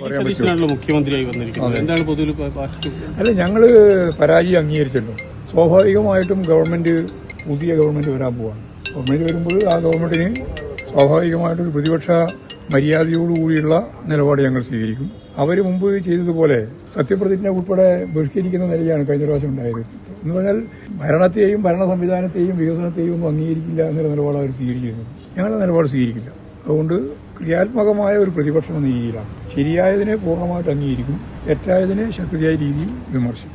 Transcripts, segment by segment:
പറയാൻ പറ്റും. മുഖ്യമന്ത്രിയായി വന്നിരിക്കുന്നത് എന്താണ് പൊതുവിൽ അല്ല, ഞങ്ങൾ പരാജയം അംഗീകരിച്ചല്ലോ. സ്വാഭാവികമായിട്ടും പുതിയ ഗവൺമെന്റ് വരാൻ പോവാണ്. ഗവൺമെന്റ് വരുമ്പോൾ ആ ഗവൺമെന്റിന് സ്വാഭാവികമായിട്ടൊരു പ്രതിപക്ഷ മര്യാദയോടുകൂടിയുള്ള നിലപാട് ഞങ്ങൾ സ്വീകരിക്കും. അവർ മുമ്പ് ചെയ്തതുപോലെ സത്യപ്രതിജ്ഞ ഉൾപ്പെടെ ബഹിഷ്കരിക്കുന്ന നിലയാണ് കഴിഞ്ഞ പ്രാവശ്യം ഉണ്ടായത്. എന്ന് പറഞ്ഞാൽ ഭരണത്തെയും ഭരണ സംവിധാനത്തെയും വികസനത്തെയും ഒന്നും അംഗീകരിക്കില്ല എന്നുള്ള നിലപാട് അവർ സ്വീകരിക്കുന്നത്. ഞങ്ങളുടെ നിലപാട് സ്വീകരിക്കില്ല. അതുകൊണ്ട് ക്രിയാത്മകമായ ഒരു പ്രതിപക്ഷം എന്ന രീതിയിലാണ്. ശരിയായതിനെ പൂർണ്ണമായിട്ട് അംഗീകരിക്കും, തെറ്റായതിനെ ശക്തിയായ രീതിയിൽ വിമർശിക്കും.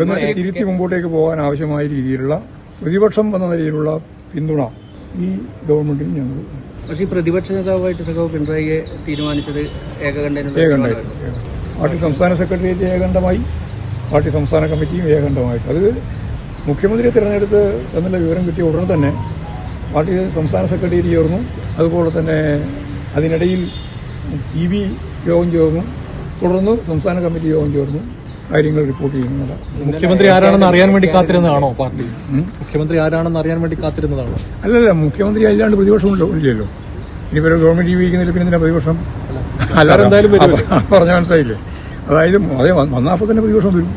എന്നിട്ട് തിരുത്തി മുമ്പോട്ടേക്ക് പോകാൻ ആവശ്യമായ രീതിയിലുള്ള പ്രതിപക്ഷം എന്ന നിലയിലുള്ള പിന്തുണ ഈ ഗവൺമെന്റിന് ഞങ്ങൾ. പക്ഷേ ഈ പ്രതിപക്ഷ നേതാവായിട്ട് സഖാവ് പിണറായിയെ തീരുമാനിച്ചത് ഏകണ്ഠമായിട്ട് പാർട്ടി സംസ്ഥാന സെക്രട്ടേറിയറ്റ് ഏകണ്ഠമായി, പാർട്ടി സംസ്ഥാന കമ്മിറ്റിയും ഏകണ്ഠമായിട്ട്. അത് മുഖ്യമന്ത്രിയെ തിരഞ്ഞെടുത്ത് എന്നുള്ള വിവരം കിട്ടിയ ഉടനെ തന്നെ പാർട്ടി സംസ്ഥാന സെക്രട്ടേറിയറ്റ് ചേർന്നു. അതുപോലെ തന്നെ അതിനിടയിൽ TV യോഗം ചേർന്നു. തുടർന്ന് സംസ്ഥാന കമ്മിറ്റി യോഗം ചേർന്നു. കാര്യങ്ങൾ റിപ്പോർട്ട് ചെയ്യുന്നതാണ്. മുഖ്യമന്ത്രി ആരാണെന്ന് അറിയാൻ വേണ്ടി കാത്തിരുന്നതാണോ പാർട്ടി? മുഖ്യമന്ത്രി ആരാണെന്ന് അറിയാൻ വേണ്ടി കാത്തിരുന്നതാണോ? അല്ലല്ല, മുഖ്യമന്ത്രി അല്ലാണ്ട് പ്രതിപക്ഷം ഇല്ലല്ലോ. ഇനിയിപ്പോൾ ഗവൺമെന്റ് ജീവിക്കുന്നില്ല, പിന്നെ എന്തിനാ പ്രതിപക്ഷം? അല്ലാതെ പറഞ്ഞ മനസ്സിലായില്ലേ? അതായത് അതേ വന്നാപ്പോൾ തന്നെ പ്രതിപക്ഷം വരും,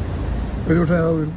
പ്രതിപക്ഷ നേതാവ് വരും.